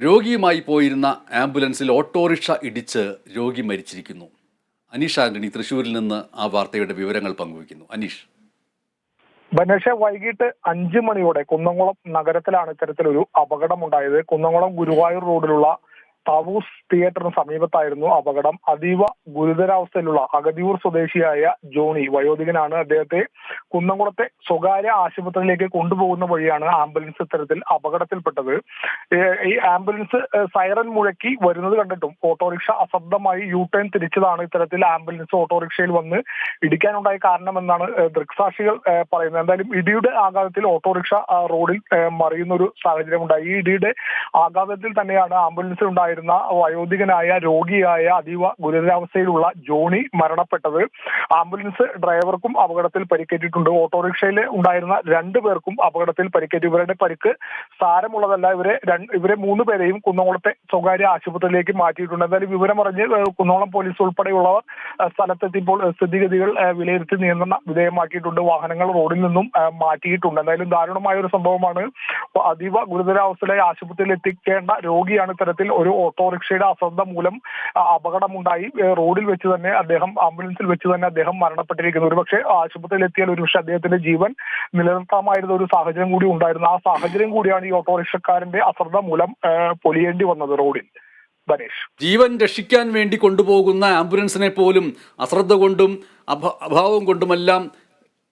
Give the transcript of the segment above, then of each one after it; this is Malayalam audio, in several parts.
രോഗിയുമായി പോയിരുന്ന ആംബുലൻസിൽ ഓട്ടോറിക്ഷ ഇടിച്ച് രോഗി മരിച്ചിരിക്കുന്നു. അനീഷ് ആന്റണി തൃശ്ശൂരിൽ നിന്ന് ആ വാർത്തയുടെ വിവരങ്ങൾ പങ്കുവയ്ക്കുന്നു. അനീഷ്. ബനേഷ, വൈകിട്ട് 5 മണിയോടെ കുന്നംകുളം നഗരത്തിലാണ് ഇത്തരത്തിലൊരു അപകടമുണ്ടായത്. കുന്നംകുളം ഗുരുവായൂർ റോഡിലുള്ള താവൂസ് തിയേറ്ററിന് സമീപത്തായിരുന്നു അപകടം. അതീവ ഗുരുതരാവസ്ഥയിലുള്ള അഗതിയൂർ സ്വദേശിയായ ജോണി, വയോധികനാണ്. അദ്ദേഹത്തെ കുന്നംകുളത്തെ സ്വകാര്യ ആശുപത്രിയിലേക്ക് കൊണ്ടുപോകുന്ന വഴിയാണ് ആംബുലൻസ് ഇത്തരത്തിൽ അപകടത്തിൽപ്പെട്ടത്. ഈ ആംബുലൻസ് സൈറൻ മുഴക്കി വരുന്നത് കണ്ടിട്ടും ഓട്ടോറിക്ഷ അശ്രദ്ധമായി യു-ടേൺ തിരിച്ചതാണ് ഇത്തരത്തിൽ ആംബുലൻസ് ഓട്ടോറിക്ഷയിൽ വന്ന് ഇടിക്കാനുണ്ടായ കാരണമെന്നാണ് ദൃക്സാക്ഷികൾ പറയുന്നത്. എന്തായാലും ഇടിയുടെ ആഘാതത്തിൽ ഓട്ടോറിക്ഷ റോഡിൽ മറിയുന്ന ഒരു സാഹചര്യം ഉണ്ടായി. ഈ ഇടിയുടെ ആഘാതത്തിൽ തന്നെയാണ് ആംബുലൻസിൽ ഉണ്ടായിരുന്ന വയോധികനായ രോഗിയായ അതീവ ഗുരുതരാവസ്ഥയിലുള്ള ജോണി മരണപ്പെട്ടത്. ആംബുലൻസ് ഡ്രൈവർക്കും അപകടത്തിൽ പരിക്കേറ്റിട്ടുണ്ട്. ഓട്ടോറിക്ഷയിൽ ഉണ്ടായിരുന്ന 2 പേർക്കും അപകടത്തിൽ പരിക്കേറ്റു. ഇവരുടെ പരിക്ക് സാരമുള്ളതല്ല. ഇവരെ 3 പേരെയും കുന്നംകുളത്തെ സ്വകാര്യ ആശുപത്രിയിലേക്ക് മാറ്റിയിട്ടുണ്ട്. എന്തായാലും വിവരമറിഞ്ഞ് കുന്നംകുളം പോലീസ് ഉൾപ്പെടെയുള്ളവർ സ്ഥലത്തെത്തിയപ്പോൾ സ്ഥിതിഗതികൾ വിലയിരുത്തി നിയന്ത്രണ വിധേയമാക്കിയിട്ടുണ്ട്. വാഹനങ്ങൾ റോഡിൽ നിന്നും മാറ്റിയിട്ടുണ്ട്. എന്തായാലും ദാരുണമായ ഒരു സംഭവമാണ്. അതീവ ഗുരുതരാവസ്ഥയിലായി ആശുപത്രിയിൽ എത്തിക്കേണ്ട രോഗിയാണ് ഇത്തരത്തിൽ ഒരു ഓട്ടോറിക്ഷയുടെ അശ്രദ്ധ മൂലം അപകടമുണ്ടായി. റോഡിൽ വെച്ച് തന്നെ ആംബുലൻസിൽ വെച്ച് തന്നെ അദ്ദേഹം മരണപ്പെട്ടിരിക്കുന്നു. ഒരുപക്ഷെ ആശുപത്രിയിൽ എത്തിയാൽ ഒരുപക്ഷെ അദ്ദേഹത്തിന്റെ ജീവൻ നിലനിർത്താമായിരുന്ന ഒരു സാഹചര്യം കൂടി ഉണ്ടായിരുന്നു. ആ സാഹചര്യം കൂടിയാണ് ഈ ഓട്ടോറിക്ഷക്കാരന്റെ അശ്രദ്ധ മൂലം പൊലിയേണ്ടി വന്നത് റോഡിൽ. ബനേഷ്, ജീവൻ രക്ഷിക്കാൻ വേണ്ടി കൊണ്ടുപോകുന്ന ആംബുലൻസിനെ പോലും അശ്രദ്ധ കൊണ്ടും അഭാവം കൊണ്ടുമെല്ലാം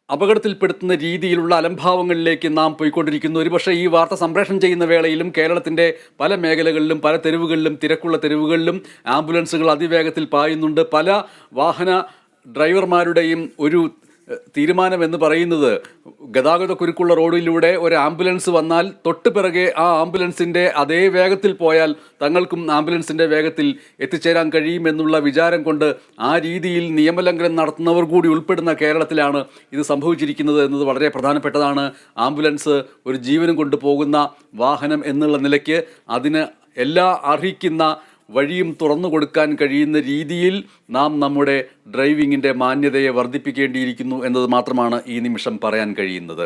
അപകടത്തിൽപ്പെടുത്തുന്ന രീതിയിലുള്ള അലംഭാവങ്ങളിലേക്ക് നാം പോയിക്കൊണ്ടിരിക്കുന്നു. ഒരുപക്ഷെ ഈ വാർത്ത സംപ്രേഷണം ചെയ്യുന്ന വേളയിലും കേരളത്തിൻ്റെ പല മേഖലകളിലും പല തെരുവുകളിലും തിരക്കുള്ള തെരുവുകളിലും ആംബുലൻസുകൾ അതിവേഗത്തിൽ പായുന്നുണ്ട്. പല വാഹന ഡ്രൈവർമാരുടെയും ഒരു തീരുമാനം എന്ന് പറയുന്നത് ഗതാഗത കുരുക്കുള്ള റോഡിലൂടെ ഒരു ആംബുലൻസ് വന്നാൽ തൊട്ട് പിറകെ ആ ആംബുലൻസിൻ്റെ അതേ വേഗത്തിൽ പോയാൽ തങ്ങൾക്കും ആംബുലൻസിൻ്റെ വേഗത്തിൽ എത്തിച്ചേരാൻ കഴിയുമെന്നുള്ള വിചാരം കൊണ്ട് ആ രീതിയിൽ നിയമലംഘനം നടത്തുന്നവർ കൂടി ഉൾപ്പെടുന്ന കേരളത്തിലാണ് ഇത് സംഭവിച്ചിരിക്കുന്നത് എന്നത് വളരെ പ്രധാനപ്പെട്ടതാണ്. ആംബുലൻസ് ഒരു ജീവനും കൊണ്ടുപോകുന്ന വാഹനം എന്നുള്ള നിലയ്ക്ക് അതിന് എല്ലാ അർഹിക്കുന്ന വഴിയും തുറന്നു കൊടുക്കാൻ കഴിയുന്ന രീതിയിൽ നാം നമ്മുടെ ഡ്രൈവിങ്ങിൻ്റെ മാന്യതയെ വർദ്ധിപ്പിക്കേണ്ടിയിരിക്കുന്നു എന്നത് മാത്രമാണ് ഈ നിമിഷം പറയാൻ കഴിയുന്നത്.